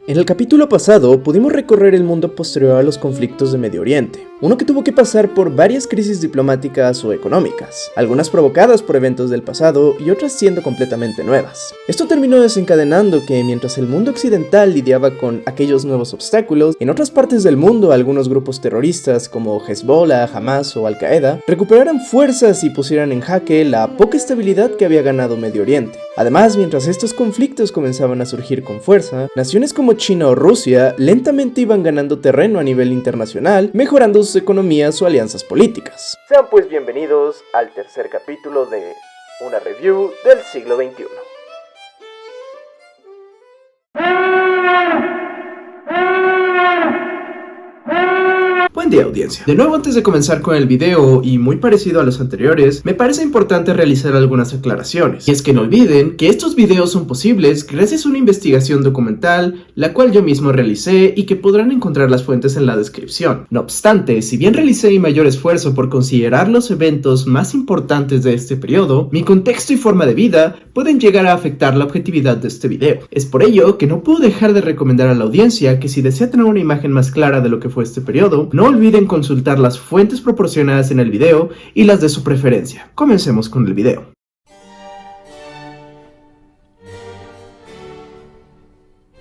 En el capítulo pasado pudimos recorrer el mundo posterior a los conflictos de Medio Oriente, uno que tuvo que pasar por varias crisis diplomáticas o económicas, algunas provocadas por eventos del pasado y otras siendo completamente nuevas. Esto terminó desencadenando que mientras el mundo occidental lidiaba con aquellos nuevos obstáculos, en otras partes del mundo algunos grupos terroristas como Hezbollah, Hamas o Al-Qaeda recuperaran fuerzas y pusieran en jaque la poca estabilidad que había ganado Medio Oriente. Además, mientras estos conflictos comenzaban a surgir con fuerza, naciones como China o Rusia lentamente iban ganando terreno a nivel internacional, mejorando sus economías o alianzas políticas. Sean pues bienvenidos al tercer capítulo de una review del siglo XXI. Buen día, audiencia. De nuevo, antes de comenzar con el video, y muy parecido a los anteriores, me parece importante realizar algunas aclaraciones. Y es que no olviden que estos videos son posibles gracias a una investigación documental, la cual yo mismo realicé y que podrán encontrar las fuentes en la descripción. No obstante, si bien realicé mi mayor esfuerzo por considerar los eventos más importantes de este periodo, mi contexto y forma de vida pueden llegar a afectar la objetividad de este video. Es por ello que no puedo dejar de recomendar a la audiencia que si desea tener una imagen más clara de lo que fue este periodo, no olviden consultar las fuentes proporcionadas en el video y las de su preferencia. Comencemos con el video.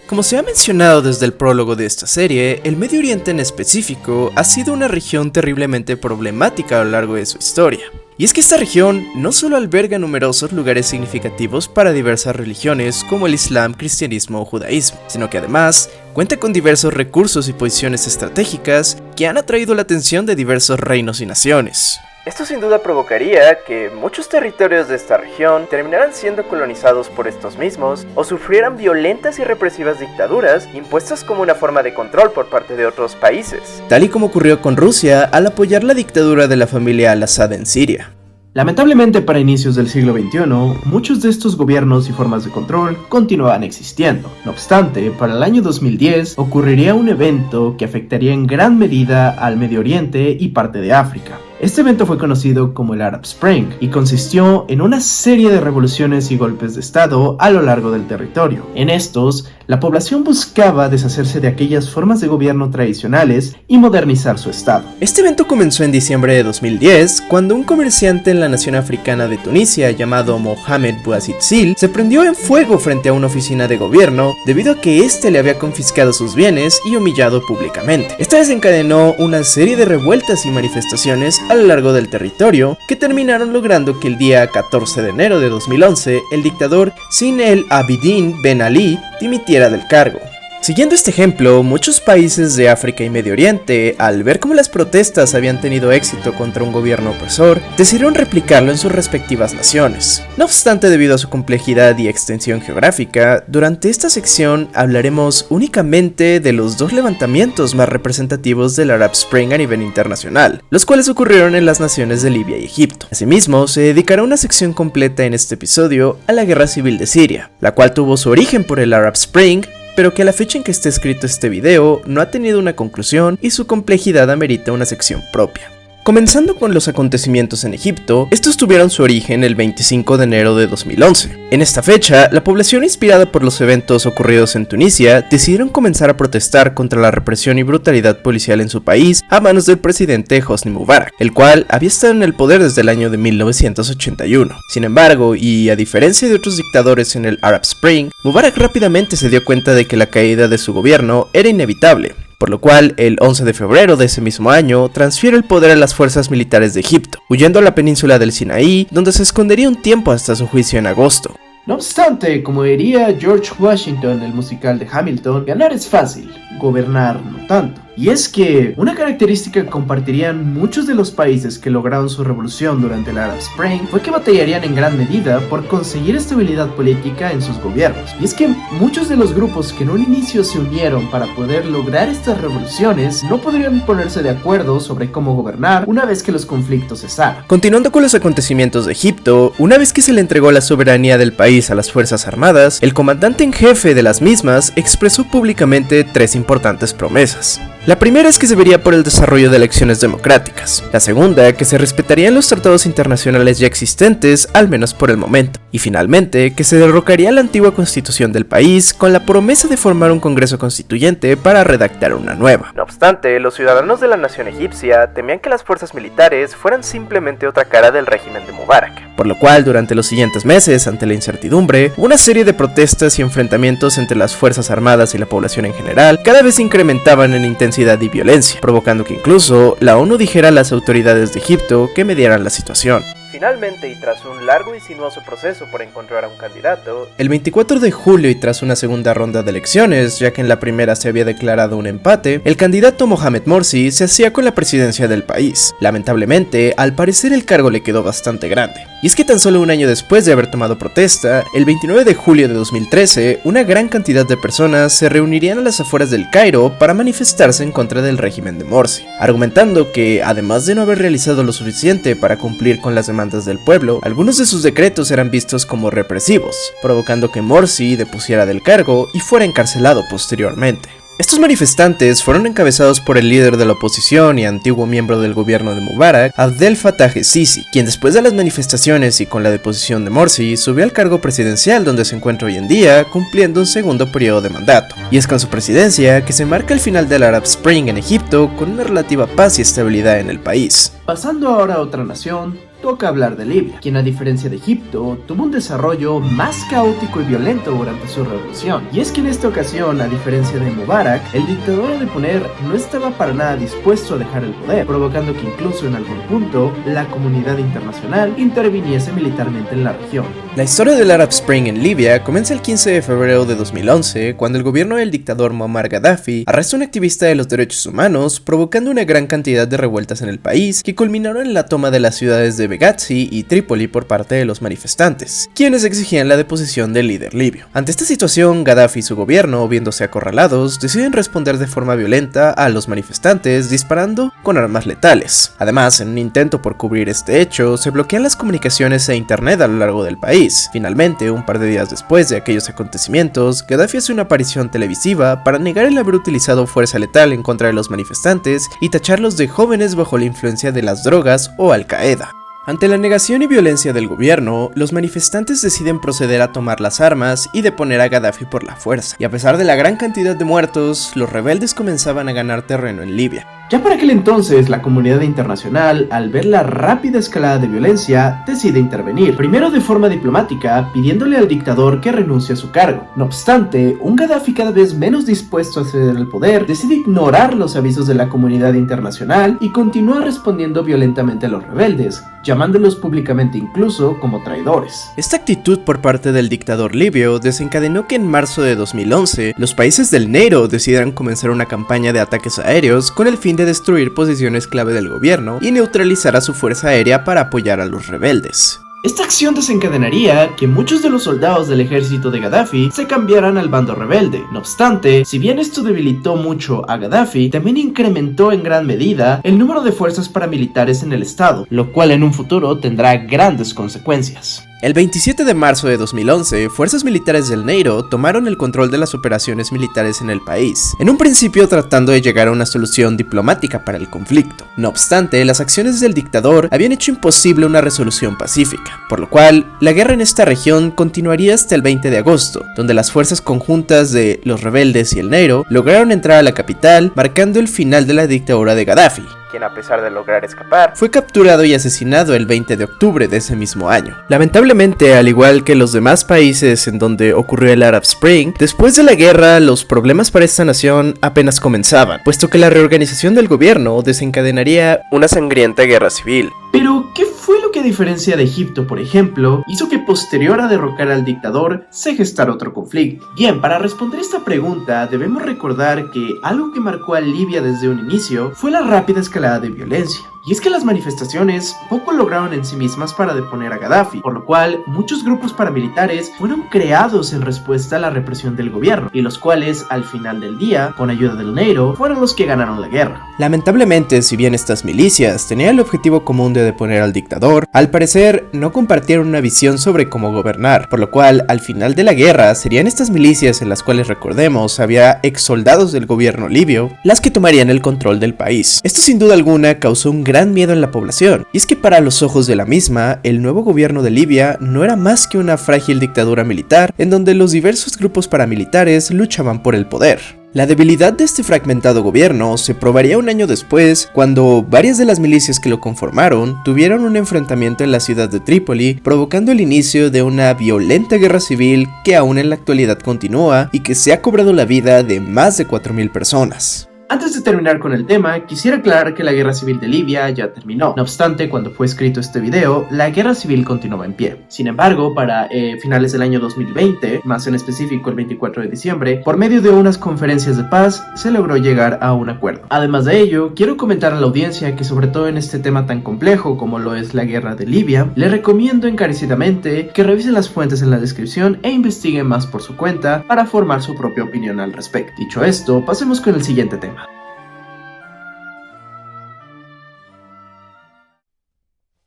Como se ha mencionado desde el prólogo de esta serie, el Medio Oriente en específico ha sido una región terriblemente problemática a lo largo de su historia. Y es que esta región no solo alberga numerosos lugares significativos para diversas religiones como el Islam, cristianismo o judaísmo, sino que además cuenta con diversos recursos y posiciones estratégicas que han atraído la atención de diversos reinos y naciones. Esto sin duda provocaría que muchos territorios de esta región terminaran siendo colonizados por estos mismos o sufrieran violentas y represivas dictaduras impuestas como una forma de control por parte de otros países, tal y como ocurrió con Rusia al apoyar la dictadura de la familia Al-Assad en Siria. Lamentablemente, para inicios del siglo XXI, muchos de estos gobiernos y formas de control continuaban existiendo. No obstante, para el año 2010 ocurriría un evento que afectaría en gran medida al Medio Oriente y parte de África. Este evento fue conocido como el Arab Spring y consistió en una serie de revoluciones y golpes de estado a lo largo del territorio. En estos, la población buscaba deshacerse de aquellas formas de gobierno tradicionales y modernizar su estado. Este evento comenzó en diciembre de 2010, cuando un comerciante en la nación africana de Tunisia llamado Mohamed Bouazizi se prendió en fuego frente a una oficina de gobierno debido a que éste le había confiscado sus bienes y humillado públicamente. Esto desencadenó una serie de revueltas y manifestaciones a lo largo del territorio, que terminaron logrando que el día 14 de enero de 2011 el dictador Zine el Abidine Ben Ali dimitiera del cargo. Siguiendo este ejemplo, muchos países de África y Medio Oriente, al ver cómo las protestas habían tenido éxito contra un gobierno opresor, decidieron replicarlo en sus respectivas naciones. No obstante, debido a su complejidad y extensión geográfica, durante esta sección hablaremos únicamente de los dos levantamientos más representativos del Arab Spring a nivel internacional, los cuales ocurrieron en las naciones de Libia y Egipto. Asimismo, se dedicará una sección completa en este episodio a la Guerra Civil de Siria, la cual tuvo su origen por el Arab Spring, pero que a la fecha en que esté escrito este video no ha tenido una conclusión y su complejidad amerita una sección propia. Comenzando con los acontecimientos en Egipto, estos tuvieron su origen el 25 de enero de 2011. En esta fecha, la población inspirada por los eventos ocurridos en Tunisia decidieron comenzar a protestar contra la represión y brutalidad policial en su país a manos del presidente Hosni Mubarak, el cual había estado en el poder desde el año de 1981. Sin embargo, y a diferencia de otros dictadores en el Arab Spring, Mubarak rápidamente se dio cuenta de que la caída de su gobierno era inevitable, por lo cual el 11 de febrero de ese mismo año transfiere el poder a las fuerzas militares de Egipto, huyendo a la península del Sinaí, donde se escondería un tiempo hasta su juicio en agosto. No obstante, como diría George Washington en el musical de Hamilton, ganar es fácil, gobernar no tanto. Y es que una característica que compartirían muchos de los países que lograron su revolución durante el Arab Spring fue que batallarían en gran medida por conseguir estabilidad política en sus gobiernos. Y es que muchos de los grupos que en un inicio se unieron para poder lograr estas revoluciones no podrían ponerse de acuerdo sobre cómo gobernar una vez que los conflictos cesaran. Continuando con los acontecimientos de Egipto, una vez que se le entregó la soberanía del país a las Fuerzas Armadas, el comandante en jefe de las mismas expresó públicamente tres importantes promesas. La primera es que se vería por el desarrollo de elecciones democráticas. La segunda, que se respetarían los tratados internacionales ya existentes, al menos por el momento. Y finalmente, que se derrocaría la antigua constitución del país con la promesa de formar un congreso constituyente para redactar una nueva. No obstante, los ciudadanos de la nación egipcia temían que las fuerzas militares fueran simplemente otra cara del régimen de Mubarak. Por lo cual, durante los siguientes meses, ante la incertidumbre, una serie de protestas y enfrentamientos entre las fuerzas armadas y la población en general cada vez se incrementaban en intensidad y violencia, provocando que incluso la ONU dijera a las autoridades de Egipto que mediaran la situación. Finalmente, y tras un largo y sinuoso proceso por encontrar a un candidato, el 24 de julio y tras una segunda ronda de elecciones, ya que en la primera se había declarado un empate, el candidato Mohamed Morsi se hacía con la presidencia del país. Lamentablemente, al parecer el cargo le quedó bastante grande. Y es que tan solo un año después de haber tomado protesta, el 29 de julio de 2013, una gran cantidad de personas se reunirían a las afueras del Cairo para manifestarse en contra del régimen de Morsi, argumentando que, además de no haber realizado lo suficiente para cumplir con las demandas del pueblo, algunos de sus decretos eran vistos como represivos, provocando que Morsi depusiera del cargo y fuera encarcelado posteriormente. Estos manifestantes fueron encabezados por el líder de la oposición y antiguo miembro del gobierno de Mubarak, Abdel Fattah el-Sisi, quien después de las manifestaciones y con la deposición de Morsi subió al cargo presidencial donde se encuentra hoy en día, cumpliendo un segundo periodo de mandato. Y es con su presidencia que se marca el final del Arab Spring en Egipto con una relativa paz y estabilidad en el país. Pasando ahora a otra nación, toca hablar de Libia, quien a diferencia de Egipto, tuvo un desarrollo más caótico y violento durante su revolución. Y es que en esta ocasión, a diferencia de Mubarak, el dictador de poder no estaba para nada dispuesto a dejar el poder, provocando que incluso en algún punto, la comunidad internacional interviniese militarmente en la región. La historia del Arab Spring en Libia comienza el 15 de febrero de 2011, cuando el gobierno del dictador Muammar Gaddafi arresta a un activista de los derechos humanos, provocando una gran cantidad de revueltas en el país, que culminaron en la toma de las ciudades de Benghazi y Trípoli por parte de los manifestantes, quienes exigían la deposición del líder libio. Ante esta situación, Gaddafi y su gobierno, viéndose acorralados, deciden responder de forma violenta a los manifestantes disparando con armas letales. Además, en un intento por cubrir este hecho, se bloquean las comunicaciones e internet a lo largo del país. Finalmente, un par de días después de aquellos acontecimientos, Gaddafi hace una aparición televisiva para negar el haber utilizado fuerza letal en contra de los manifestantes y tacharlos de jóvenes bajo la influencia de las drogas o Al-Qaeda. Ante la negación y violencia del gobierno, los manifestantes deciden proceder a tomar las armas y deponer a Gaddafi por la fuerza, y a pesar de la gran cantidad de muertos, los rebeldes comenzaban a ganar terreno en Libia. Ya para aquel entonces, la comunidad internacional, al ver la rápida escalada de violencia, decide intervenir, primero de forma diplomática, pidiéndole al dictador que renuncie a su cargo. No obstante, un Gaddafi cada vez menos dispuesto a ceder al poder, decide ignorar los avisos de la comunidad internacional y continúa respondiendo violentamente a los rebeldes, llamándolos públicamente incluso como traidores. Esta actitud por parte del dictador libio desencadenó que en marzo de 2011, los países del Neiro decidieran comenzar una campaña de ataques aéreos con el fin de destruir posiciones clave del gobierno y neutralizar a su fuerza aérea para apoyar a los rebeldes. Esta acción desencadenaría que muchos de los soldados del ejército de Gaddafi se cambiaran al bando rebelde. No obstante, si bien esto debilitó mucho a Gaddafi, también incrementó en gran medida el número de fuerzas paramilitares en el estado, lo cual en un futuro tendrá grandes consecuencias. El 27 de marzo de 2011, fuerzas militares del Neiro tomaron el control de las operaciones militares en el país, en un principio tratando de llegar a una solución diplomática para el conflicto. No obstante, las acciones del dictador habían hecho imposible una resolución pacífica, por lo cual, la guerra en esta región continuaría hasta el 20 de agosto, donde las fuerzas conjuntas de los rebeldes y el Neiro lograron entrar a la capital, marcando el final de la dictadura de Gaddafi, quien a pesar de lograr escapar, fue capturado y asesinado el 20 de octubre de ese mismo año. Lamentablemente, al igual que los demás países en donde ocurrió el Arab Spring, después de la guerra los problemas para esta nación apenas comenzaban, puesto que la reorganización del gobierno desencadenaría una sangrienta guerra civil. Pero, ¿qué fue lo que a diferencia de Egipto, por ejemplo, hizo que posterior a derrocar al dictador se gestara otro conflicto? Bien, para responder esta pregunta debemos recordar que algo que marcó a Libia desde un inicio fue la rápida escalada de violencia. Y es que las manifestaciones poco lograron en sí mismas para deponer a Gaddafi, por lo cual muchos grupos paramilitares fueron creados en respuesta a la represión del gobierno, y los cuales al final del día, con ayuda del Neiro, fueron los que ganaron la guerra. Lamentablemente, si bien estas milicias tenían el objetivo común de deponer al dictador, al parecer no compartieron una visión sobre cómo gobernar, por lo cual al final de la guerra serían estas milicias, en las cuales, recordemos, había ex soldados del gobierno libio, las que tomarían el control del país. Esto sin duda alguna causó un gran miedo en la población, y es que para los ojos de la misma, el nuevo gobierno de Libia no era más que una frágil dictadura militar en donde los diversos grupos paramilitares luchaban por el poder. La debilidad de este fragmentado gobierno se probaría un año después, cuando varias de las milicias que lo conformaron tuvieron un enfrentamiento en la ciudad de Trípoli, provocando el inicio de una violenta guerra civil que aún en la actualidad continúa y que se ha cobrado la vida de más de 4.000 personas. Antes de terminar con el tema, quisiera aclarar que la guerra civil de Libia ya terminó. No obstante, cuando fue escrito este video, la guerra civil continuaba en pie. Sin embargo, para finales del año 2020, más en específico el 24 de diciembre, por medio de unas conferencias de paz, se logró llegar a un acuerdo. Además de ello, quiero comentar a la audiencia que sobre todo en este tema tan complejo como lo es la guerra de Libia, le recomiendo encarecidamente que revisen las fuentes en la descripción e investiguen más por su cuenta para formar su propia opinión al respecto. Dicho esto, pasemos con el siguiente tema.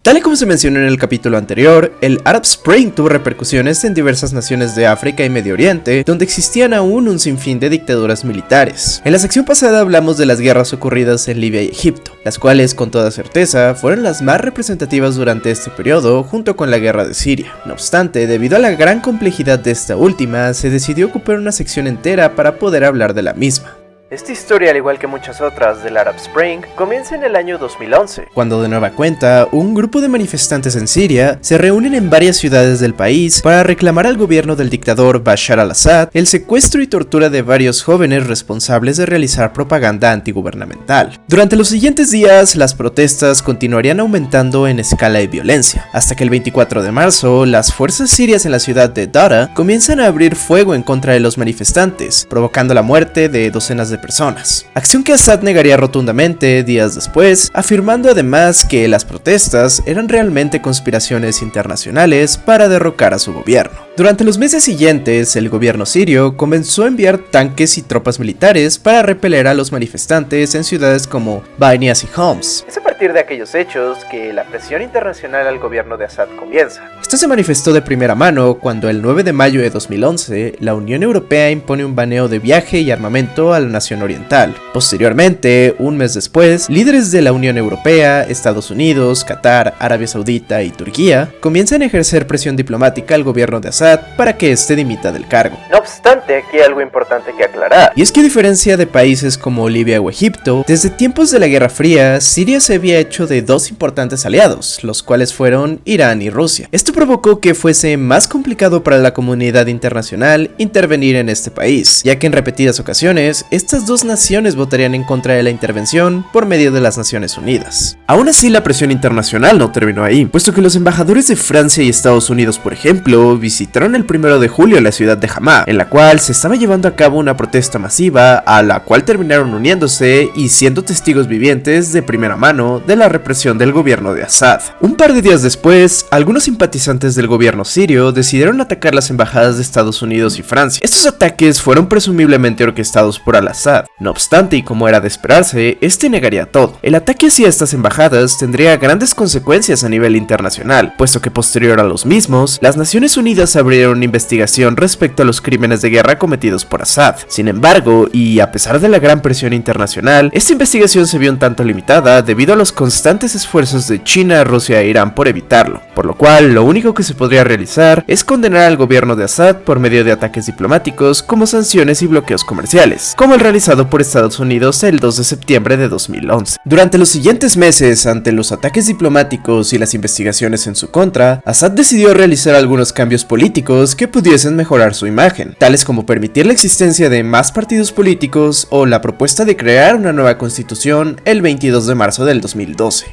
Tal y como se mencionó en el capítulo anterior, el Arab Spring tuvo repercusiones en diversas naciones de África y Medio Oriente, donde existían aún un sinfín de dictaduras militares. En la sección pasada hablamos de las guerras ocurridas en Libia y Egipto, las cuales con toda certeza fueron las más representativas durante este periodo, junto con la guerra de Siria. No obstante, debido a la gran complejidad de esta última, se decidió ocupar una sección entera para poder hablar de la misma. Esta historia, al igual que muchas otras del Arab Spring, comienza en el año 2011, cuando de nueva cuenta, un grupo de manifestantes en Siria se reúnen en varias ciudades del país para reclamar al gobierno del dictador Bashar al-Assad el secuestro y tortura de varios jóvenes responsables de realizar propaganda antigubernamental. Durante los siguientes días, las protestas continuarían aumentando en escala y violencia, hasta que el 24 de marzo, las fuerzas sirias en la ciudad de Dara comienzan a abrir fuego en contra de los manifestantes, provocando la muerte de docenas de personas. Acción que Assad negaría rotundamente días después, afirmando además que las protestas eran realmente conspiraciones internacionales para derrocar a su gobierno. Durante los meses siguientes, el gobierno sirio comenzó a enviar tanques y tropas militares para repeler a los manifestantes en ciudades como Banias y Homs. Es a partir de aquellos hechos que la presión internacional al gobierno de Assad comienza. Esto se manifestó de primera mano cuando el 9 de mayo de 2011, la Unión Europea impone un baneo de viaje y armamento a la nación oriental. Posteriormente, un mes después, líderes de la Unión Europea, Estados Unidos, Qatar, Arabia Saudita y Turquía comienzan a ejercer presión diplomática al gobierno de Assad para que éste dimita del cargo. No obstante, aquí hay algo importante que aclarar. Y es que a diferencia de países como Libia o Egipto, desde tiempos de la Guerra Fría, Siria se había hecho de dos importantes aliados, los cuales fueron Irán y Rusia. Esto provocó que fuese más complicado para la comunidad internacional intervenir en este país, ya que en repetidas ocasiones, estas dos naciones votarían en contra de la intervención por medio de las Naciones Unidas. Aún así, la presión internacional no terminó ahí, puesto que los embajadores de Francia y Estados Unidos, por ejemplo, visitaron el 1 de julio la ciudad de Hama, en la cual se estaba llevando a cabo una protesta masiva, a la cual terminaron uniéndose y siendo testigos vivientes de primera mano de la represión del gobierno de Assad. Un par de días después, algunos simpatizantes del gobierno sirio decidieron atacar las embajadas de Estados Unidos y Francia. Estos ataques fueron presumiblemente orquestados por al-Assad. No obstante, y como era de esperarse, este negaría todo. El ataque hacia estas embajadas tendría grandes consecuencias a nivel internacional, puesto que posterior a los mismos, las Naciones Unidas abrieron una investigación respecto a los crímenes de guerra cometidos por Assad. Sin embargo, y a pesar de la gran presión internacional, esta investigación se vio un tanto limitada debido a los constantes esfuerzos de China, Rusia e Irán por evitarlo, por lo cual lo único que se podría realizar es condenar al gobierno de Assad por medio de ataques diplomáticos como sanciones y bloqueos comerciales, como el realizado por Estados Unidos el 2 de septiembre de 2011. Durante los siguientes meses, ante los ataques diplomáticos y las investigaciones en su contra, Assad decidió realizar algunos cambios políticos que pudiesen mejorar su imagen, tales como permitir la existencia de más partidos políticos o la propuesta de crear una nueva constitución el 22 de marzo del 2012.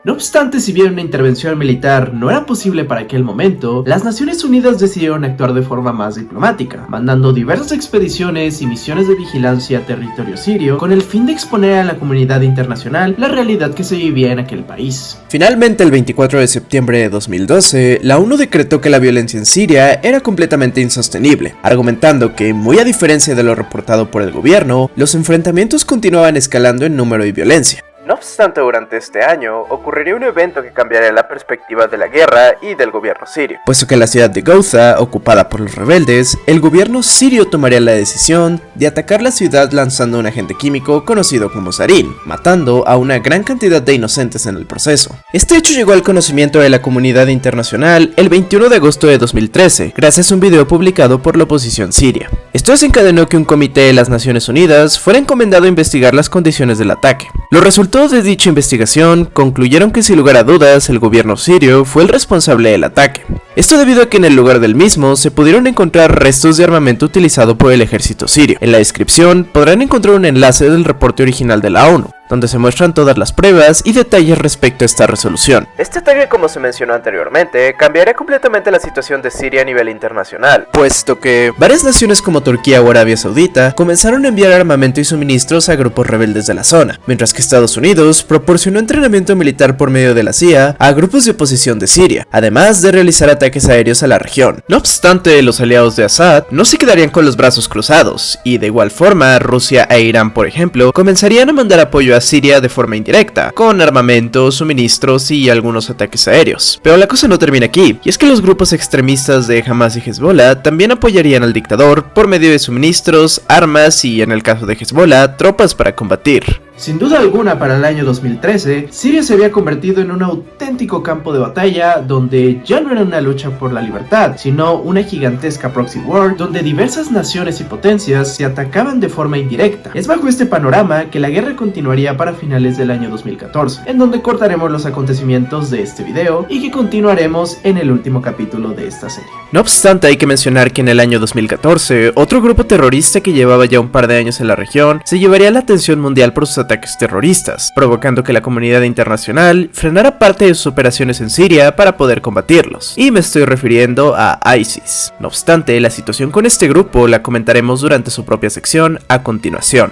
No obstante, si bien una intervención militar no era posible para aquel momento, las Naciones Unidas decidieron actuar de forma más diplomática, mandando diversas expediciones y misiones de vigilancia a territorio sirio con el fin de exponer a la comunidad internacional la realidad que se vivía en aquel país. Finalmente, el 24 de septiembre de 2012, la ONU decretó que la violencia en Siria era completamente insostenible, argumentando que, muy a diferencia de lo reportado por el gobierno, los enfrentamientos continuaban escalando en número y violencia. No obstante, durante este año ocurriría un evento que cambiaría la perspectiva de la guerra y del gobierno sirio. Puesto que en la ciudad de Ghouta, ocupada por los rebeldes, el gobierno sirio tomaría la decisión de atacar la ciudad lanzando un agente químico conocido como sarín, matando a una gran cantidad de inocentes en el proceso. Este hecho llegó al conocimiento de la comunidad internacional el 21 de agosto de 2013, gracias a un video publicado por la oposición siria. Esto desencadenó que un comité de las Naciones Unidas fuera encomendado a investigar las condiciones del ataque. Los resultados de dicha investigación concluyeron que sin lugar a dudas el gobierno sirio fue el responsable del ataque. Esto debido a que en el lugar del mismo se pudieron encontrar restos de armamento utilizado por el ejército sirio. En la descripción podrán encontrar un enlace del reporte original de la ONU, donde se muestran todas las pruebas y detalles respecto a esta resolución. Este ataque, como se mencionó anteriormente, cambiaría completamente la situación de Siria a nivel internacional, puesto que varias naciones como Turquía o Arabia Saudita comenzaron a enviar armamento y suministros a grupos rebeldes de la zona, mientras que Estados Unidos proporcionó entrenamiento militar por medio de la CIA a grupos de oposición de Siria, además de realizar ataques aéreos a la región. No obstante, los aliados de Assad no se quedarían con los brazos cruzados, y de igual forma Rusia e Irán, por ejemplo, comenzarían a mandar apoyo a Siria de forma indirecta, con armamento, suministros y algunos ataques aéreos. Pero la cosa no termina aquí, y es que los grupos extremistas de Hamas y Hezbollah también apoyarían al dictador por medio de suministros, armas y, en el caso de Hezbollah, tropas para combatir. Sin duda alguna, para el año 2013, Siria se había convertido en un auténtico campo de batalla donde ya no era una lucha por la libertad, sino una gigantesca proxy war donde diversas naciones y potencias se atacaban de forma indirecta. Es bajo este panorama que la guerra continuaría para finales del año 2014, en donde cortaremos los acontecimientos de este video y que continuaremos en el último capítulo de esta serie. No obstante, hay que mencionar que en el año 2014, otro grupo terrorista que llevaba ya un par de años en la región se llevaría la atención mundial por sus ataques terroristas, provocando que la comunidad internacional frenara parte de sus operaciones en Siria para poder combatirlos, y me estoy refiriendo a ISIS. No obstante, la situación con este grupo la comentaremos durante su propia sección a continuación.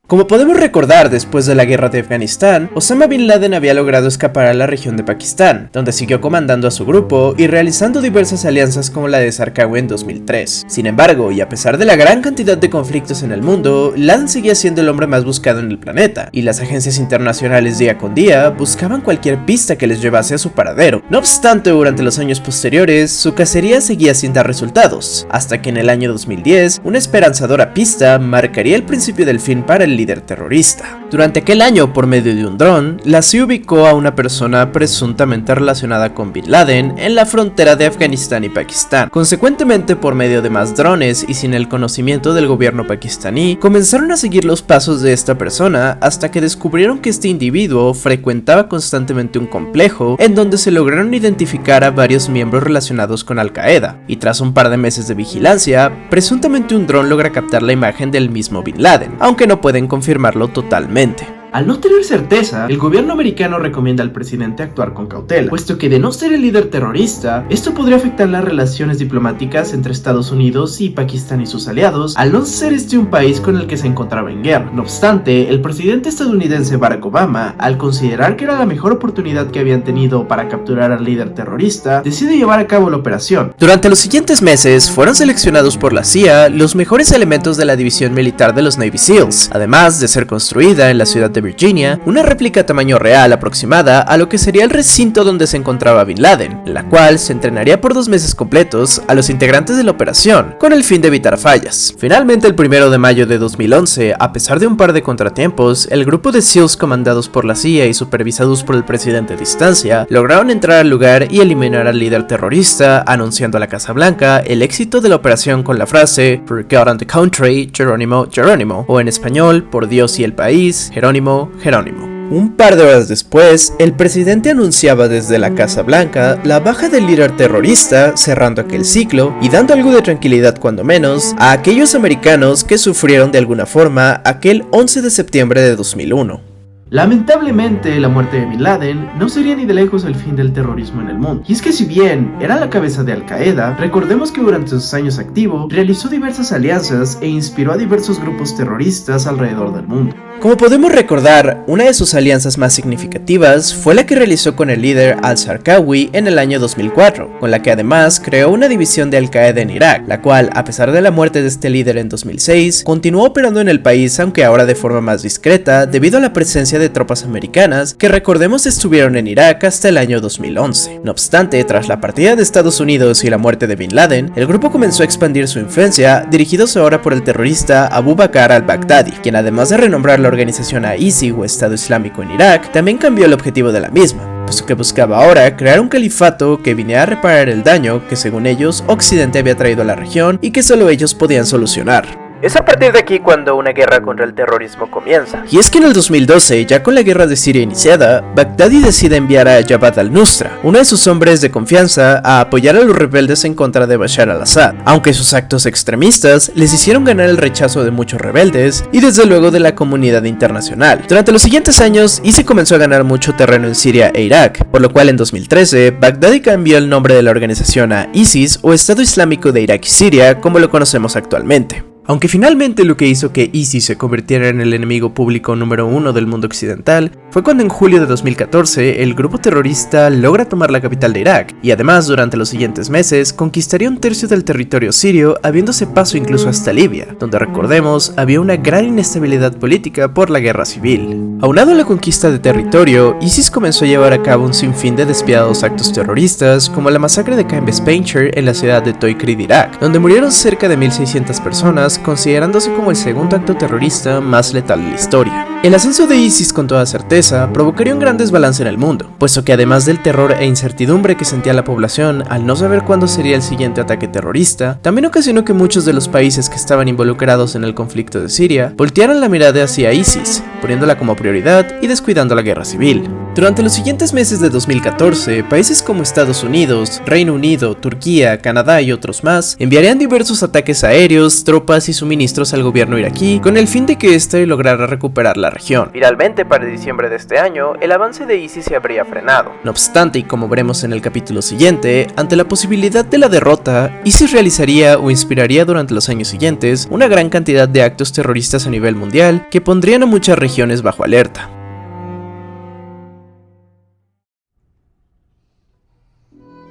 Como podemos recordar, después de la guerra de Afganistán, Osama Bin Laden había logrado escapar a la región de Pakistán, donde siguió comandando a su grupo y realizando diversas alianzas como la de Zarqawi en 2003. Sin embargo, y a pesar de la gran cantidad de conflictos en el mundo, Laden seguía siendo el hombre más buscado en el planeta, y las agencias internacionales día con día buscaban cualquier pista que les llevase a su paradero. No obstante, durante los años posteriores, su cacería seguía sin dar resultados, hasta que en el año 2010, una esperanzadora pista marcaría el principio del fin para el líder terrorista. Durante aquel año, por medio de un dron, la CIA ubicó a una persona presuntamente relacionada con Bin Laden en la frontera de Afganistán y Pakistán. Consecuentemente, por medio de más drones y sin el conocimiento del gobierno pakistaní, comenzaron a seguir los pasos de esta persona hasta que descubrieron que este individuo frecuentaba constantemente un complejo en donde se lograron identificar a varios miembros relacionados con Al Qaeda, y tras un par de meses de vigilancia, presuntamente un dron logra captar la imagen del mismo Bin Laden, aunque no pueden confirmarlo totalmente. Al no tener certeza, el gobierno americano recomienda al presidente actuar con cautela, puesto que de no ser el líder terrorista, esto podría afectar las relaciones diplomáticas entre Estados Unidos y Pakistán y sus aliados, al no ser este un país con el que se encontraba en guerra. No obstante, el presidente estadounidense Barack Obama, al considerar que era la mejor oportunidad que habían tenido para capturar al líder terrorista, decide llevar a cabo la operación. Durante los siguientes meses, fueron seleccionados por la CIA los mejores elementos de la división militar de los Navy SEALs, además de ser construida en la ciudad de Virginia, una réplica a tamaño real aproximada a lo que sería el recinto donde se encontraba Bin Laden, en la cual se entrenaría por 2 meses completos a los integrantes de la operación, con el fin de evitar fallas. Finalmente, el 1 de mayo de 2011, a pesar de un par de contratiempos, el grupo de SEALs comandados por la CIA y supervisados por el presidente a distancia, lograron entrar al lugar y eliminar al líder terrorista, anunciando a la Casa Blanca el éxito de la operación con la frase "For God and the country, Jerónimo, Jerónimo", o en español, "Por Dios y el país, Jerónimo, Jerónimo". Un par de horas después, el presidente anunciaba desde la Casa Blanca la baja del líder terrorista, cerrando aquel ciclo y dando algo de tranquilidad cuando menos a aquellos americanos que sufrieron de alguna forma aquel 11 de septiembre de 2001. Lamentablemente, la muerte de Bin Laden no sería ni de lejos el fin del terrorismo en el mundo. Y es que si bien era la cabeza de Al-Qaeda, recordemos que durante sus años activo, realizó diversas alianzas e inspiró a diversos grupos terroristas alrededor del mundo. Como podemos recordar, una de sus alianzas más significativas fue la que realizó con el líder al-Zarqawi en el año 2004, con la que además creó una división de Al-Qaeda en Irak, la cual, a pesar de la muerte de este líder en 2006, continuó operando en el país, aunque ahora de forma más discreta, debido a la presencia de tropas americanas que, recordemos, estuvieron en Irak hasta el año 2011. No obstante, tras la partida de Estados Unidos y la muerte de Bin Laden, el grupo comenzó a expandir su influencia, dirigidos ahora por el terrorista Abu Bakr al-Baghdadi, quien además de renombrar la organización a ISI o Estado Islámico en Irak, también cambió el objetivo de la misma, puesto que buscaba ahora crear un califato que viniera a reparar el daño que, según ellos, Occidente había traído a la región y que solo ellos podían solucionar. Es a partir de aquí cuando una guerra contra el terrorismo comienza. Y es que en el 2012, ya con la guerra de Siria iniciada, Baghdadi decide enviar a Jabhat al-Nusra, uno de sus hombres de confianza, a apoyar a los rebeldes en contra de Bashar al-Assad, aunque sus actos extremistas les hicieron ganar el rechazo de muchos rebeldes y desde luego de la comunidad internacional. Durante los siguientes años, ISIS comenzó a ganar mucho terreno en Siria e Irak, por lo cual en 2013, Baghdadi cambió el nombre de la organización a ISIS o Estado Islámico de Irak y Siria, como lo conocemos actualmente. Aunque finalmente lo que hizo que ISIS se convirtiera en el enemigo público número uno del mundo occidental fue cuando en julio de 2014 el grupo terrorista logra tomar la capital de Irak y además durante los siguientes meses conquistaría un tercio del territorio sirio, abriéndose paso incluso hasta Libia, donde recordemos había una gran inestabilidad política por la guerra civil. Aunado a la conquista de territorio, ISIS comenzó a llevar a cabo un sinfín de despiadados actos terroristas como la masacre de Camp Spancer en la ciudad de Tikrit, Irak, donde murieron cerca de 1.600 personas, considerándose como el segundo acto terrorista más letal de la historia. El ascenso de ISIS con toda certeza provocaría un gran desbalance en el mundo, puesto que además del terror e incertidumbre que sentía la población al no saber cuándo sería el siguiente ataque terrorista, también ocasionó que muchos de los países que estaban involucrados en el conflicto de Siria voltearan la mirada hacia ISIS, poniéndola como prioridad y descuidando la guerra civil. Durante los siguientes meses de 2014, países como Estados Unidos, Reino Unido, Turquía, Canadá y otros más enviarían diversos ataques aéreos, tropas y suministros al gobierno iraquí con el fin de que éste lograra recuperar la región. Finalmente, para diciembre de este año, el avance de ISIS se habría frenado. No obstante, y como veremos en el capítulo siguiente, ante la posibilidad de la derrota, ISIS realizaría o inspiraría durante los años siguientes una gran cantidad de actos terroristas a nivel mundial que pondrían a muchas regiones bajo alerta.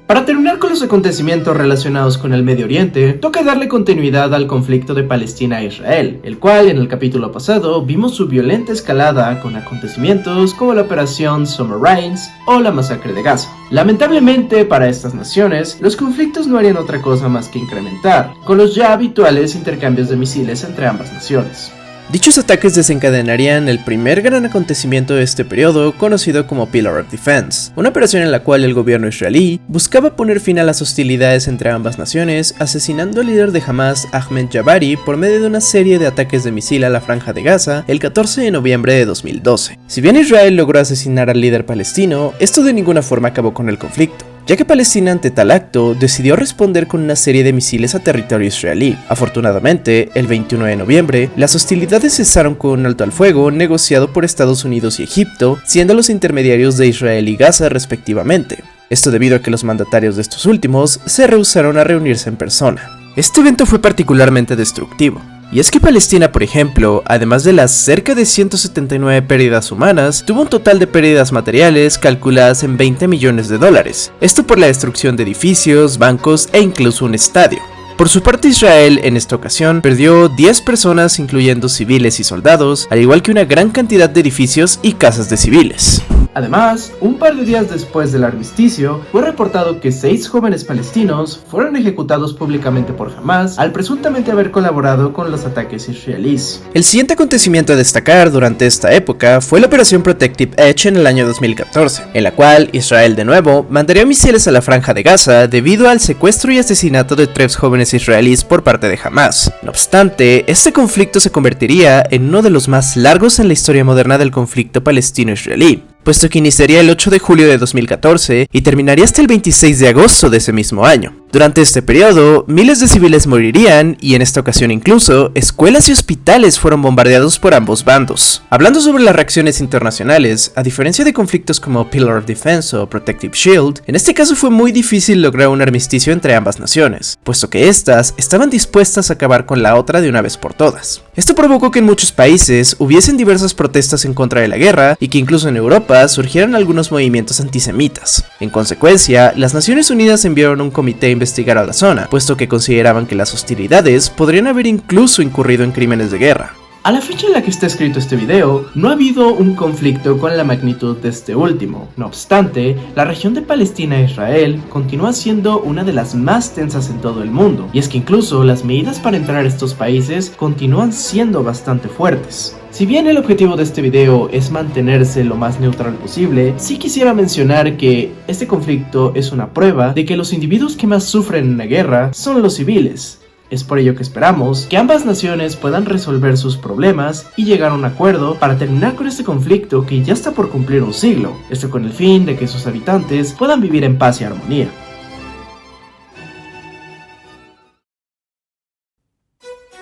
Para terminar con los acontecimientos relacionados con el Medio Oriente, toca darle continuidad al conflicto de Palestina e Israel, el cual en el capítulo pasado vimos su violenta escalada con acontecimientos como la operación Summer Rains o la masacre de Gaza. Lamentablemente para estas naciones, los conflictos no harían otra cosa más que incrementar, con los ya habituales intercambios de misiles entre ambas naciones. Dichos ataques desencadenarían el primer gran acontecimiento de este periodo, conocido como Pillar of Defense, una operación en la cual el gobierno israelí buscaba poner fin a las hostilidades entre ambas naciones, asesinando al líder de Hamas, Ahmed Jabari, por medio de una serie de ataques de misil a la Franja de Gaza el 14 de noviembre de 2012. Si bien Israel logró asesinar al líder palestino, esto de ninguna forma acabó con el conflicto, ya que Palestina ante tal acto decidió responder con una serie de misiles a territorio israelí. Afortunadamente, el 21 de noviembre, las hostilidades cesaron con un alto al fuego negociado por Estados Unidos y Egipto, siendo los intermediarios de Israel y Gaza respectivamente. Esto debido a que los mandatarios de estos últimos se rehusaron a reunirse en persona. Este evento fue particularmente destructivo. Y es que Palestina, por ejemplo, además de las cerca de 179 pérdidas humanas, tuvo un total de pérdidas materiales calculadas en $20 millones. Esto por la destrucción de edificios, bancos e incluso un estadio. Por su parte, Israel en esta ocasión perdió 10 personas, incluyendo civiles y soldados, al igual que una gran cantidad de edificios y casas de civiles. Además, un par de días después del armisticio, fue reportado que 6 jóvenes palestinos fueron ejecutados públicamente por Hamas al presuntamente haber colaborado con los ataques israelíes. El siguiente acontecimiento a destacar durante esta época fue la Operación Protective Edge en el año 2014, en la cual Israel de nuevo mandaría misiles a la Franja de Gaza debido al secuestro y asesinato de 3 jóvenes israelíes por parte de Hamas. No obstante, este conflicto se convertiría en uno de los más largos en la historia moderna del conflicto palestino-israelí, puesto que iniciaría el 8 de julio de 2014 y terminaría hasta el 26 de agosto de ese mismo año. Durante este periodo, miles de civiles morirían y en esta ocasión incluso, escuelas y hospitales fueron bombardeados por ambos bandos. Hablando sobre las reacciones internacionales, a diferencia de conflictos como Pillar of Defense o Protective Shield, en este caso fue muy difícil lograr un armisticio entre ambas naciones, puesto que estas estaban dispuestas a acabar con la otra de una vez por todas. Esto provocó que en muchos países hubiesen diversas protestas en contra de la guerra y que incluso en Europa surgieron algunos movimientos antisemitas. En consecuencia, las Naciones Unidas enviaron un comité a investigar a la zona, puesto que consideraban que las hostilidades podrían haber incluso incurrido en crímenes de guerra. A la fecha en la que está escrito este video, no ha habido un conflicto con la magnitud de este último. No obstante, la región de Palestina e Israel continúa siendo una de las más tensas en todo el mundo, y es que incluso las medidas para entrar a estos países continúan siendo bastante fuertes. Si bien el objetivo de este video es mantenerse lo más neutral posible, sí quisiera mencionar que este conflicto es una prueba de que los individuos que más sufren en una guerra son los civiles. Es por ello que esperamos que ambas naciones puedan resolver sus problemas y llegar a un acuerdo para terminar con este conflicto que ya está por cumplir un siglo, esto con el fin de que sus habitantes puedan vivir en paz y armonía.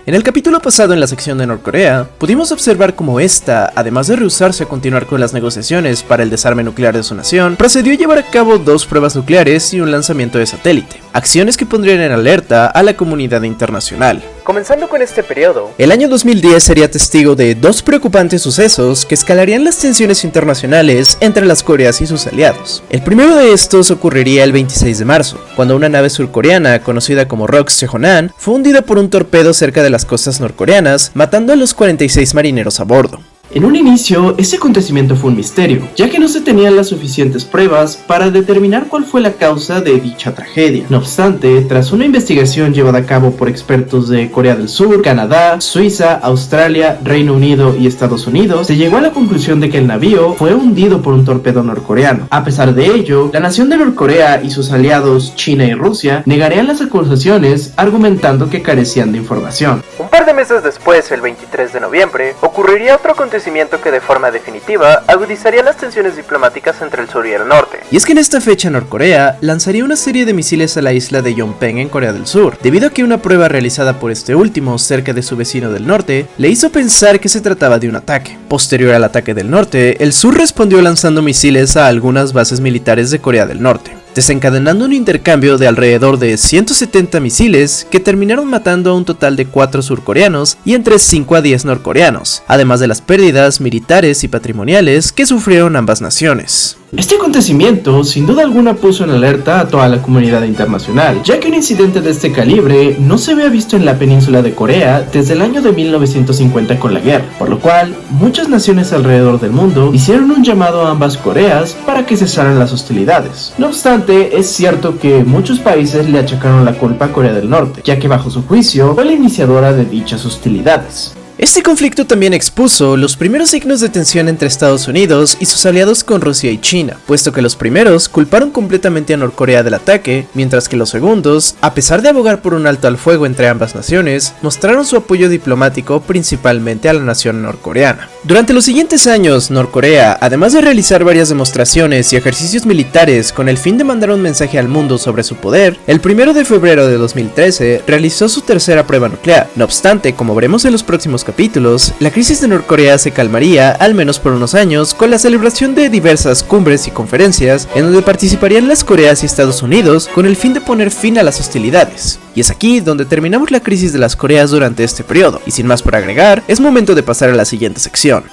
En el capítulo pasado en la sección de Norcorea, pudimos observar cómo esta, además de rehusarse a continuar con las negociaciones para el desarme nuclear de su nación, procedió a llevar a cabo 2 pruebas nucleares y un lanzamiento de satélite, acciones que pondrían en alerta a la comunidad internacional. Comenzando con este periodo, el año 2010 sería testigo de 2 preocupantes sucesos que escalarían las tensiones internacionales entre las Coreas y sus aliados. El primero de estos ocurriría el 26 de marzo, cuando una nave surcoreana conocida como ROX Cheonan fue hundida por un torpedo cerca de las costas norcoreanas, matando a los 46 marineros a bordo. En un inicio, ese acontecimiento fue un misterio, ya que no se tenían las suficientes pruebas para determinar cuál fue la causa de dicha tragedia. No obstante, tras una investigación llevada a cabo por expertos de Corea del Sur, Canadá, Suiza, Australia, Reino Unido y Estados Unidos, se llegó a la conclusión de que el navío fue hundido por un torpedo norcoreano. A pesar de ello, la nación de Norcorea y sus aliados China y Rusia negarían las acusaciones, argumentando que carecían de información. Un par de meses después, el 23 de noviembre, ocurriría otro acontecimiento que de forma definitiva agudizaría las tensiones diplomáticas entre el sur y el norte. Y es que en esta fecha Norcorea lanzaría una serie de misiles a la isla de Yonpeng en Corea del Sur, debido a que una prueba realizada por este último cerca de su vecino del norte le hizo pensar que se trataba de un ataque. Posterior al ataque del norte, el sur respondió lanzando misiles a algunas bases militares de Corea del Norte, desencadenando un intercambio de alrededor de 170 misiles que terminaron matando a un total de 4 surcoreanos y entre 5 a 10 norcoreanos, además de las pérdidas militares y patrimoniales que sufrieron ambas naciones. Este acontecimiento sin duda alguna puso en alerta a toda la comunidad internacional, ya que un incidente de este calibre no se había visto en la península de Corea desde el año de 1950 con la guerra, por lo cual muchas naciones alrededor del mundo hicieron un llamado a ambas Coreas para que cesaran las hostilidades. No obstante, es cierto que muchos países le achacaron la culpa a Corea del Norte, ya que bajo su juicio fue la iniciadora de dichas hostilidades. Este conflicto también expuso los primeros signos de tensión entre Estados Unidos y sus aliados con Rusia y China, puesto que los primeros culparon completamente a Norcorea del ataque, mientras que los segundos, a pesar de abogar por un alto al fuego entre ambas naciones, mostraron su apoyo diplomático principalmente a la nación norcoreana. Durante los siguientes años, Norcorea, además de realizar varias demostraciones y ejercicios militares con el fin de mandar un mensaje al mundo sobre su poder, el 1 de febrero de 2013 realizó su tercera prueba nuclear. No obstante, como veremos en los próximos capítulos, la crisis de Norcorea se calmaría, al menos por unos años, con la celebración de diversas cumbres y conferencias en donde participarían las Coreas y Estados Unidos con el fin de poner fin a las hostilidades. Y es aquí donde terminamos la crisis de las Coreas durante este periodo, y sin más por agregar, es momento de pasar a la siguiente sección.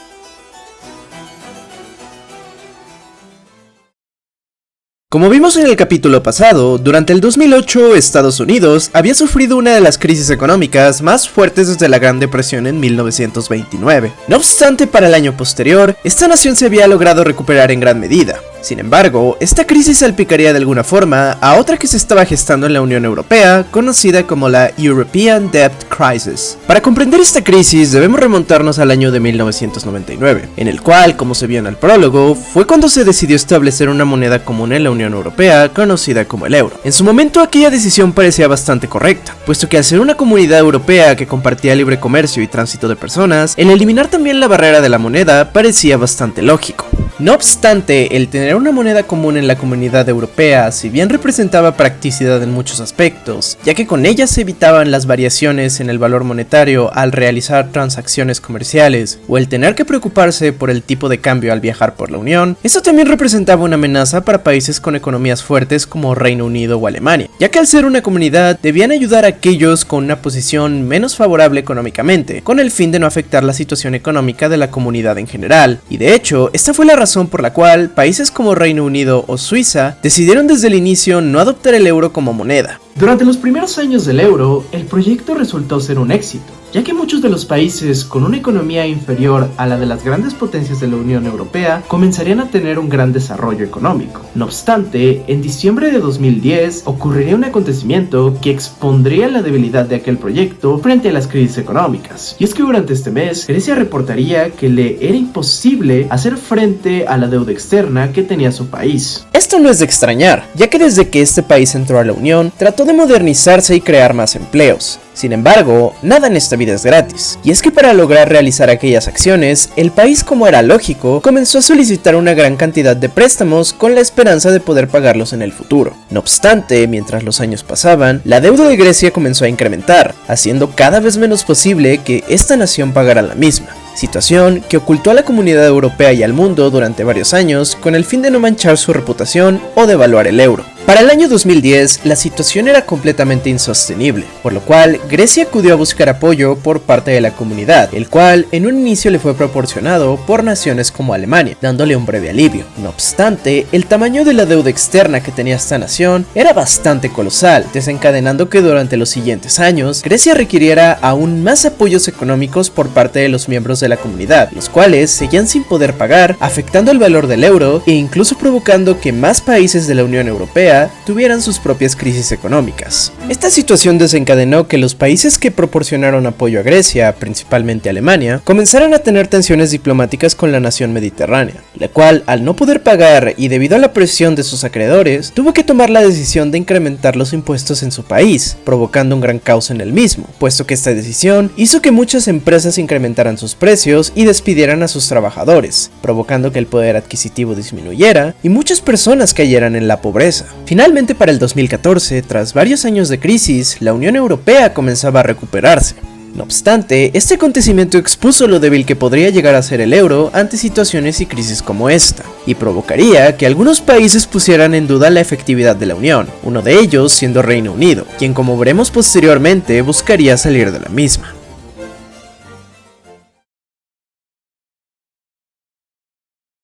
Como vimos en el capítulo pasado, durante el 2008 Estados Unidos había sufrido una de las crisis económicas más fuertes desde la Gran Depresión en 1929. No obstante, para el año posterior, esta nación se había logrado recuperar en gran medida. Sin embargo, esta crisis salpicaría de alguna forma a otra que se estaba gestando en la Unión Europea, conocida como la European Debt Crisis. Para comprender esta crisis debemos remontarnos al año de 1999, en el cual, como se vio en el prólogo, fue cuando se decidió establecer una moneda común en la Unión Europea, conocida como el euro. En su momento aquella decisión parecía bastante correcta, puesto que al ser una comunidad europea que compartía libre comercio y tránsito de personas, el eliminar también la barrera de la moneda parecía bastante lógico. No obstante, el tener una moneda común en la comunidad europea, si bien representaba practicidad en muchos aspectos, ya que con ella se evitaban las variaciones en el valor monetario al realizar transacciones comerciales, o el tener que preocuparse por el tipo de cambio al viajar por la Unión, eso también representaba una amenaza para países con economías fuertes como Reino Unido o Alemania, ya que al ser una comunidad debían ayudar a aquellos con una posición menos favorable económicamente, con el fin de no afectar la situación económica de la comunidad en general, y de hecho, esta fue la razón por la cual países como Reino Unido o Suiza decidieron desde el inicio no adoptar el euro como moneda. Durante los primeros años del euro, el proyecto resultó ser un éxito, ya que muchos de los países con una economía inferior a la de las grandes potencias de la Unión Europea comenzarían a tener un gran desarrollo económico. No obstante, en diciembre de 2010 ocurriría un acontecimiento que expondría la debilidad de aquel proyecto frente a las crisis económicas. Y es que durante este mes, Grecia reportaría que le era imposible hacer frente a la deuda externa que tenía su país. Esto no es de extrañar, ya que desde que este país entró a la Unión, trató de modernizarse y crear más empleos. Sin embargo, nada en esta vida es gratis, y es que para lograr realizar aquellas acciones, el país, como era lógico, comenzó a solicitar una gran cantidad de préstamos con la esperanza de poder pagarlos en el futuro. No obstante, mientras los años pasaban, la deuda de Grecia comenzó a incrementar, haciendo cada vez menos posible que esta nación pagara la misma. Situación que ocultó a la comunidad europea y al mundo durante varios años con el fin de no manchar su reputación o devaluar el euro. Para el año 2010, la situación era completamente insostenible, por lo cual Grecia acudió a buscar apoyo por parte de la comunidad, el cual en un inicio le fue proporcionado por naciones como Alemania, dándole un breve alivio. No obstante, el tamaño de la deuda externa que tenía esta nación era bastante colosal, desencadenando que durante los siguientes años, Grecia requiriera aún más apoyos económicos por parte de los miembros de la comunidad, los cuales seguían sin poder pagar, afectando el valor del euro e incluso provocando que más países de la Unión Europea tuvieran sus propias crisis económicas. Esta situación desencadenó que los países que proporcionaron apoyo a Grecia, principalmente Alemania, comenzaran a tener tensiones diplomáticas con la nación mediterránea, la cual, al no poder pagar y debido a la presión de sus acreedores, tuvo que tomar la decisión de incrementar los impuestos en su país, provocando un gran caos en el mismo, puesto que esta decisión hizo que muchas empresas incrementaran sus precios y despidieran a sus trabajadores, provocando que el poder adquisitivo disminuyera y muchas personas cayeran en la pobreza. Finalmente, para el 2014, tras varios años de crisis, la Unión Europea comenzaba a recuperarse. No obstante, este acontecimiento expuso lo débil que podría llegar a ser el euro ante situaciones y crisis como esta, y provocaría que algunos países pusieran en duda la efectividad de la Unión, uno de ellos siendo Reino Unido, quien, como veremos posteriormente, buscaría salir de la misma.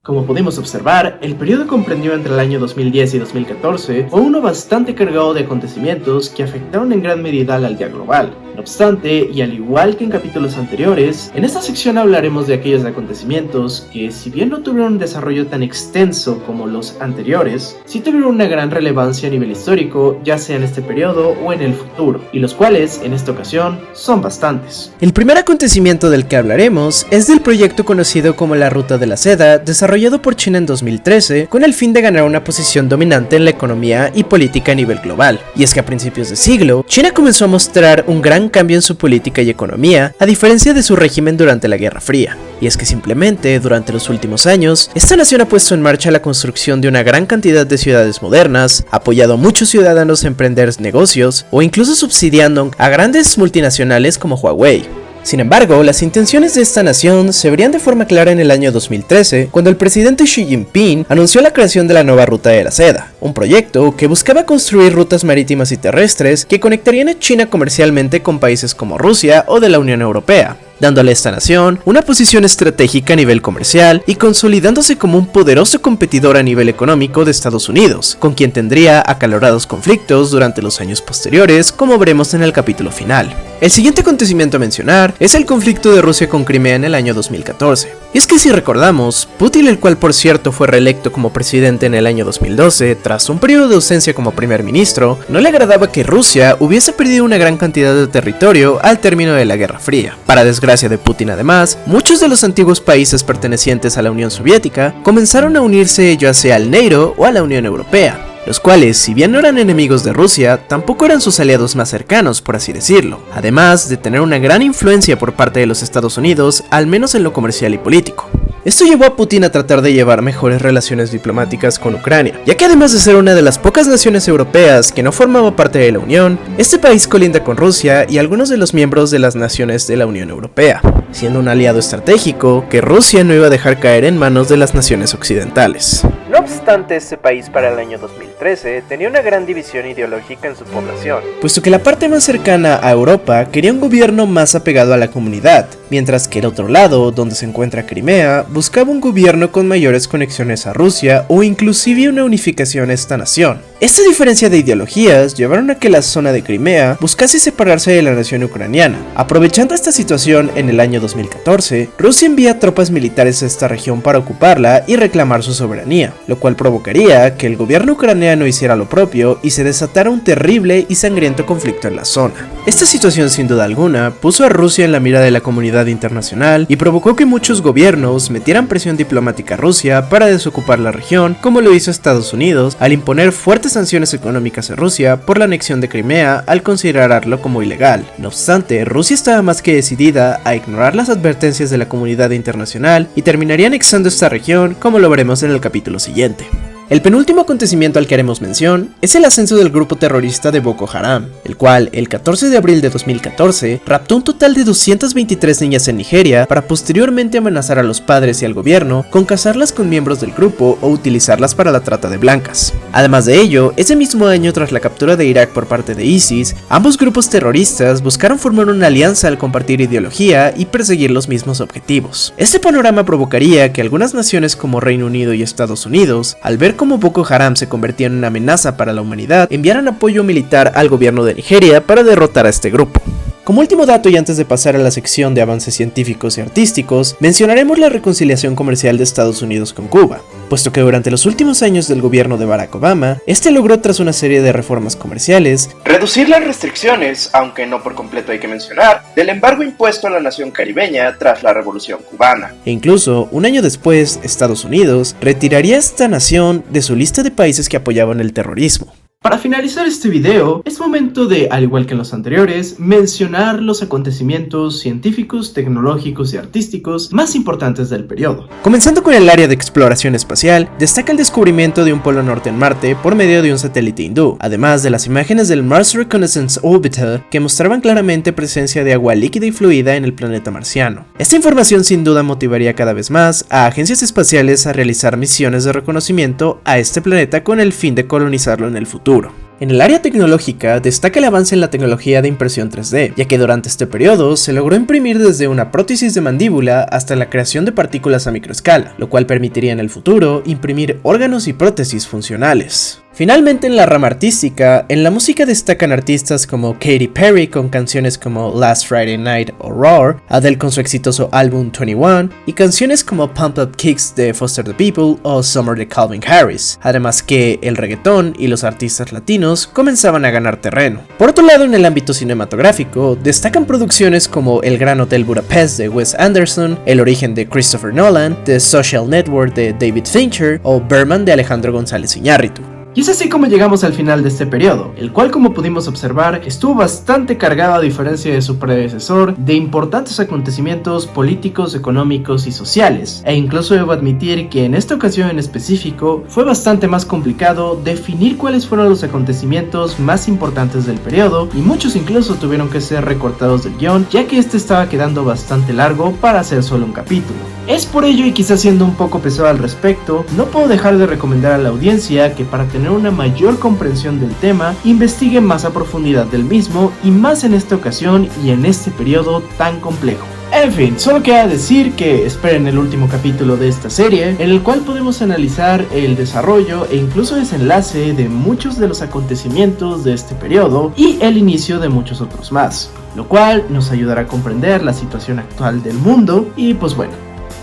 Como pudimos observar, el periodo comprendido entre el año 2010 y 2014 fue uno bastante cargado de acontecimientos que afectaron en gran medida a la aldea global. No obstante, y al igual que en capítulos anteriores, en esta sección hablaremos de aquellos acontecimientos que, si bien no tuvieron un desarrollo tan extenso como los anteriores, sí tuvieron una gran relevancia a nivel histórico, ya sea en este periodo o en el futuro, y los cuales, en esta ocasión, son bastantes. El primer acontecimiento del que hablaremos es del proyecto conocido como la Ruta de la Seda, desarrollado por China en 2013, con el fin de ganar una posición dominante en la economía y política a nivel global. Y es que a principios de siglo, China comenzó a mostrar un gran cambio en su política y economía, a diferencia de su régimen durante la Guerra Fría. Y es que simplemente, durante los últimos años, esta nación ha puesto en marcha la construcción de una gran cantidad de ciudades modernas, apoyado a muchos ciudadanos a emprender negocios, o incluso subsidiando a grandes multinacionales como Huawei. Sin embargo, las intenciones de esta nación se verían de forma clara en el año 2013, cuando el presidente Xi Jinping anunció la creación de la nueva Ruta de la Seda, un proyecto que buscaba construir rutas marítimas y terrestres que conectarían a China comercialmente con países como Rusia o de la Unión Europea. dándole a esta nación una posición estratégica a nivel comercial y consolidándose como un poderoso competidor a nivel económico de Estados Unidos, con quien tendría acalorados conflictos durante los años posteriores, como veremos en el capítulo final. El siguiente acontecimiento a mencionar es el conflicto de Rusia con Crimea en el año 2014. Y es que si recordamos, Putin, el cual por cierto fue reelecto como presidente en el año 2012, tras un periodo de ausencia como primer ministro, no le agradaba que Rusia hubiese perdido una gran cantidad de territorio al término de la Guerra Fría. Para desgracia de Putin además, muchos de los antiguos países pertenecientes a la Unión Soviética comenzaron a unirse ya sea al NATO o a la Unión Europea, los cuales, si bien no eran enemigos de Rusia, tampoco eran sus aliados más cercanos, por así decirlo, además de tener una gran influencia por parte de los Estados Unidos, al menos en lo comercial y político. Esto llevó a Putin a tratar de llevar mejores relaciones diplomáticas con Ucrania, ya que además de ser una de las pocas naciones europeas que no formaba parte de la Unión, este país colinda con Rusia y algunos de los miembros de las naciones de la Unión Europea, siendo un aliado estratégico que Rusia no iba a dejar caer en manos de las naciones occidentales. No obstante, este país para el año 2013 tenía una gran división ideológica en su población, puesto que la parte más cercana a Europa quería un gobierno más apegado a la comunidad, mientras que el otro lado, donde se encuentra Crimea, buscaba un gobierno con mayores conexiones a Rusia o inclusive una unificación a esta nación. Esta diferencia de ideologías llevaron a que la zona de Crimea buscase separarse de la nación ucraniana. Aprovechando esta situación, en el año 2014, Rusia envía tropas militares a esta región para ocuparla y reclamar su soberanía, lo cual provocaría que el gobierno ucraniano hiciera lo propio y se desatara un terrible y sangriento conflicto en la zona. Esta situación sin duda alguna puso a Rusia en la mira de la comunidad internacional y provocó que muchos gobiernos metieran presión diplomática a Rusia para desocupar la región, como lo hizo Estados Unidos al imponer fuertes sanciones económicas a Rusia por la anexión de Crimea al considerarlo como ilegal. No obstante, Rusia estaba más que decidida a ignorar las advertencias de la comunidad internacional y terminaría anexando esta región, como lo veremos en el capítulo siguiente. El penúltimo acontecimiento al que haremos mención es el ascenso del grupo terrorista de Boko Haram, el cual el 14 de abril de 2014 raptó un total de 223 niñas en Nigeria para posteriormente amenazar a los padres y al gobierno con casarlas con miembros del grupo o utilizarlas para la trata de blancas. Además de ello, ese mismo año, tras la captura de Irak por parte de ISIS, ambos grupos terroristas buscaron formar una alianza al compartir ideología y perseguir los mismos objetivos. Este panorama provocaría que algunas naciones como Reino Unido y Estados Unidos, al ver cómo Boko Haram se convertía en una amenaza para la humanidad, enviaron apoyo militar al gobierno de Nigeria para derrotar a este grupo. Como último dato y antes de pasar a la sección de avances científicos y artísticos, mencionaremos la reconciliación comercial de Estados Unidos con Cuba, puesto que durante los últimos años del gobierno de Barack Obama, este logró tras una serie de reformas comerciales, reducir las restricciones, aunque no por completo hay que mencionar, del embargo impuesto a la nación caribeña tras la Revolución Cubana. E incluso, un año después, Estados Unidos retiraría a esta nación de su lista de países que apoyaban el terrorismo. Para finalizar este video, es momento de, al igual que en los anteriores, mencionar los acontecimientos científicos, tecnológicos y artísticos más importantes del periodo. Comenzando con el área de exploración espacial, destaca el descubrimiento de un polo norte en Marte por medio de un satélite hindú, además de las imágenes del Mars Reconnaissance Orbiter que mostraban claramente presencia de agua líquida y fluida en el planeta marciano. Esta información sin duda motivaría cada vez más a agencias espaciales a realizar misiones de reconocimiento a este planeta con el fin de colonizarlo en el futuro. En el área tecnológica destaca el avance en la tecnología de impresión 3D, ya que durante este periodo se logró imprimir desde una prótesis de mandíbula hasta la creación de partículas a microescala, lo cual permitiría en el futuro imprimir órganos y prótesis funcionales. Finalmente, en la rama artística, en la música destacan artistas como Katy Perry con canciones como Last Friday Night o Roar, Adele con su exitoso álbum 21 y canciones como Pump Up Kicks de Foster the People o Summer de Calvin Harris, además que el reggaetón y los artistas latinos comenzaban a ganar terreno. Por otro lado, en el ámbito cinematográfico, destacan producciones como El Gran Hotel Budapest de Wes Anderson, El Origen de Christopher Nolan, The Social Network de David Fincher o Berman de Alejandro González Iñárritu. Y es así como llegamos al final de este periodo, el cual, como pudimos observar, estuvo bastante cargado, a diferencia de su predecesor, de importantes acontecimientos políticos, económicos y sociales, e incluso debo admitir que en esta ocasión en específico fue bastante más complicado definir cuáles fueron los acontecimientos más importantes del periodo, y muchos incluso tuvieron que ser recortados del guión, ya que este estaba quedando bastante largo para hacer solo un capítulo. Es por ello, y quizás siendo un poco pesado al respecto, no puedo dejar de recomendar a la audiencia que para tener una mayor comprensión del tema, investigue más a profundidad del mismo, y más en esta ocasión y en este periodo tan complejo. En fin, solo queda decir que esperen el último capítulo de esta serie, en el cual podemos analizar el desarrollo e incluso desenlace de muchos de los acontecimientos de este periodo y el inicio de muchos otros más, lo cual nos ayudará a comprender la situación actual del mundo. Y pues bueno,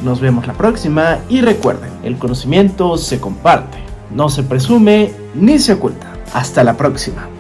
nos vemos la próxima y recuerden, el conocimiento se comparte, no se presume ni se oculta. Hasta la próxima.